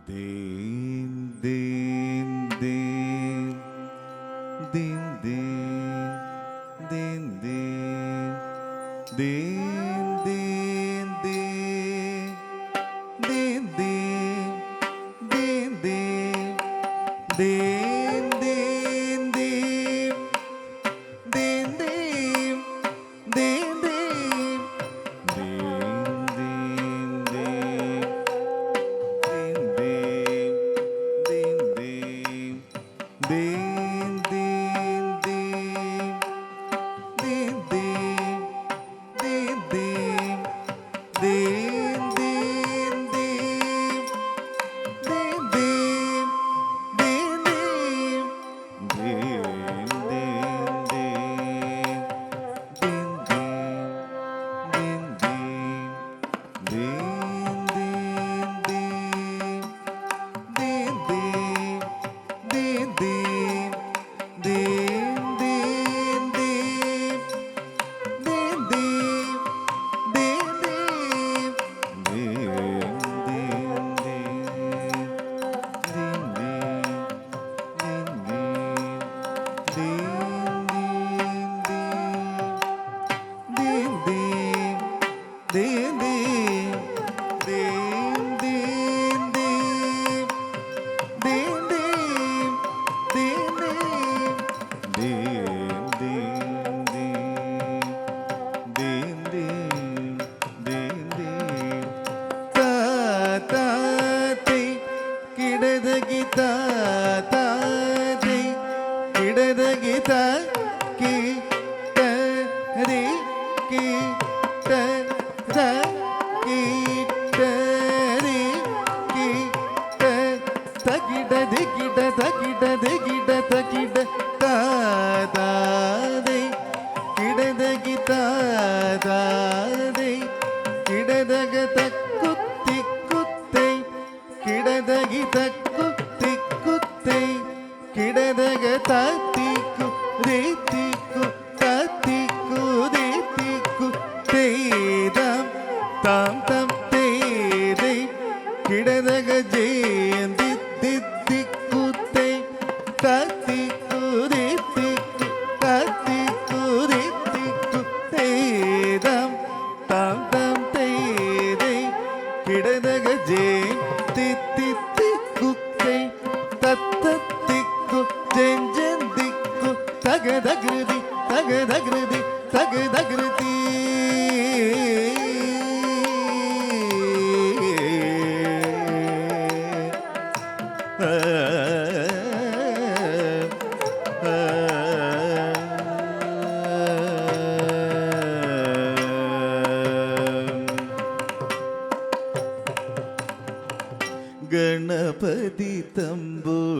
ദീൻ ദീൻ ദീൻ ദീൻ ദീൻ ദീൻ ദീൻ ദീൻ ദീൻ ദീൻ ദീൻ ദീൻ ദീൻ ദീൻ ദീൻ ദീൻ ഗണപതി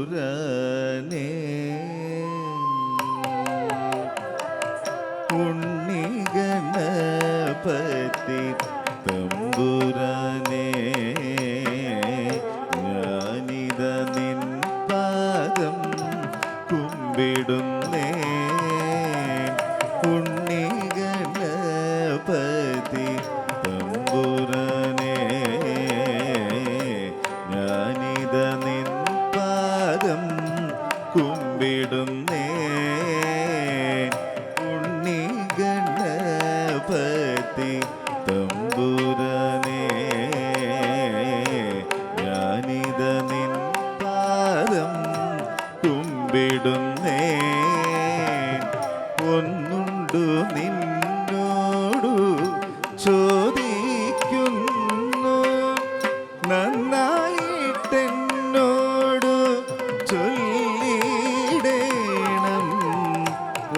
തമ്പുരാനേ ഉണ്ണി ഗണപതി തമ്പുരാനേ ഞാനിത നിൻ പാദം കുമ്പിടുന്നേ ഉണ്ണി ഗണപതി തമ്പുരാനേ ഞാനിത നിൻ പാദം കുമ്പിടുന്നേ ഉണ്ണി ഗണപതി തമ്പുരാനേ ഞാനിത നിൻ പാദം കുമ്പിടുന്നേ ഒന്നുണ്ടു നിന്നോടു ചോദിക്കുന്നു നന്നായിട്ടെന്നോടു ചൊല്ലിടേണം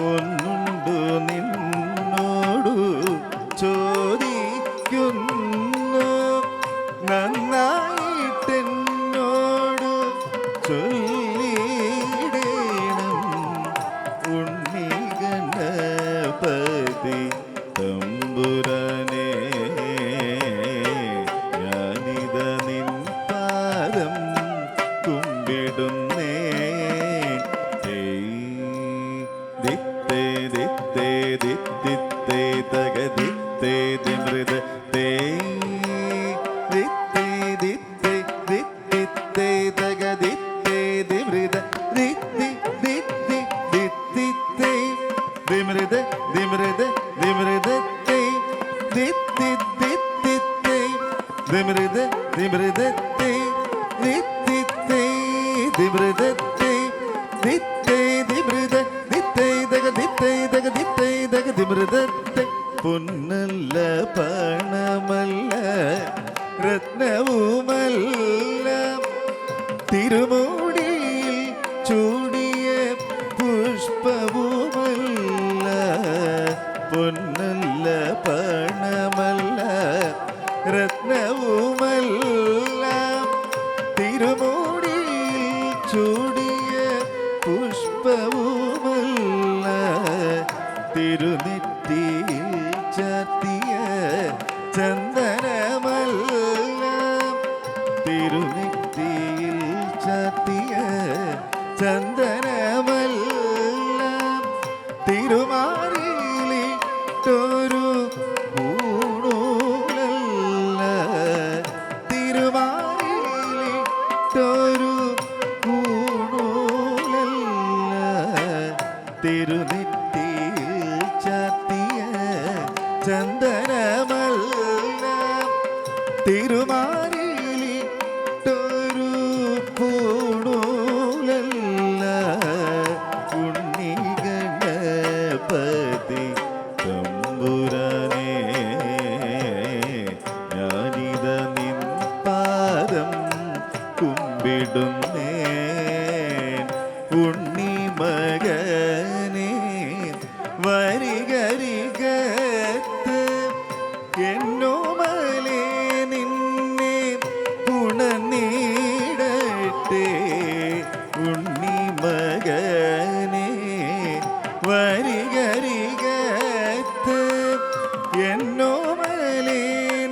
ഒന്നുണ്ടു നിന്നോടു ചോദിക്കുന്നു നന്നായിട്ടെന്നോടു ചൊല്ലിടേണം ഉണ്ണി ഗണപതി തമ്പുരാനേ ഞാനിത നിൻ പാദം കുമ്പിടുന്നേ ദിത്തേ ദിത്തേ ദിത്തിത്തേ തകദിത്തേ തിമൃത തേ ദിത്തേ ദിത്തേ ദിമൃത ദിമൃതത്തെ ദിത്തിത്തെ ദിമൃതത്തെ ദിത്തേ ദിമൃത ദിത്തേ ദഗ ദിത്തേ ദഗ ദിത്തേ ദഗ ദിമൃതത്തെ പൊന്നല്ല പണമല്ല രത്നവുമല്ല തിരുമുടിയിൽ ചൂടിയ പുഷ്പവുമല്ല പൊന്നല്ല പണമല്ല രത്നവുമല്ല തിരുമുടിയിൽ ചൂടിയ പുഷ്പവുമല്ല തിരുനെറ്റിയിൽ ചാർത്തിയ ചന്ദനമല്ല തിരുനെറ്റിയിൽ ചാർത്തിയ ചന്ദനമല്ല തിരുമാറിയിലിട്ടൊരു പൂണൂലല്ല തിരുമാറിയിലിട്ടൊരു പൂണൂലല്ല തിരുനെറ്റിയിൽ ചാർത്തിയ ചന്ദനമല്ല തിരുമാറിയിലിട്ടൊരു പൂണൂലല്ല ഉണ്ണി ഗണപതി തമ്പുരാനേ ഞാനിത നിൻ പാദം കുമ്പിടുന്നേ ഉണ്ണി മകനേ വരികരികത്ത് എന്നോമലേ നിന്നെ ഉണർന്നിടട്ടെ ഉണ്ണി മകനേ വരികരികത്ത് എന്നോമലേ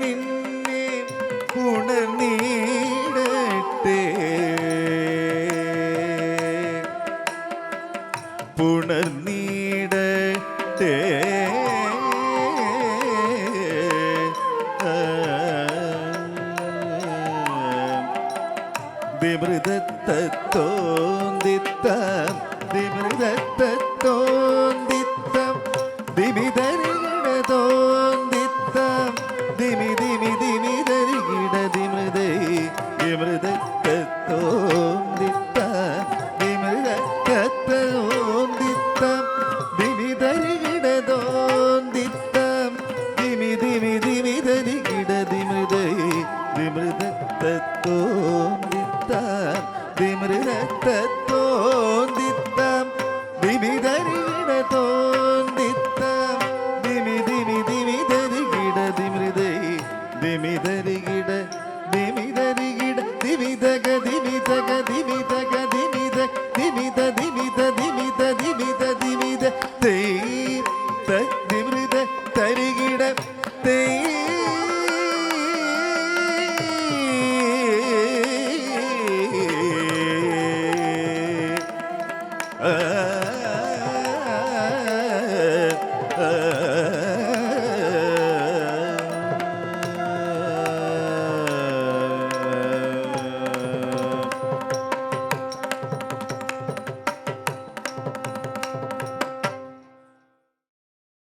നിന്നെ ഉണർന്നിടട്ടെ പുണർന്നിടട്ടെ ദിമൃതത്തോന്തിത്തം ദിമൃതത്തോന്തിത്തം ദിമിതരികിടതോന്തിത്തം ദിമി ദിമി ദിമിതരികിട ദിമൃതേ ദിമൃതത്തോന്തിത്തം ദിമൃതത്തോന്തിത്തം ദിമിതരികിടതോന്തിത്തം ദിമി ദിമി ദിമിതരികിട ദിമൃതേ ദിമൃതത്തോന്തിത്തം ദിമൃതത്തോന്തിത്തം ദിമിതരികിടതോന്തിത്തം ദിമി ദിമി ദിമിതരികിട ദിമൃതേ ദിമിതരികിട ദിമിതരികിട ദിമിതക ദിമിതക ദിമിതക ദിമിത ദിമിത ദിമിത ദിമിത ദിമിത ദിമിത തേ ദിമൃത തരികിട തേ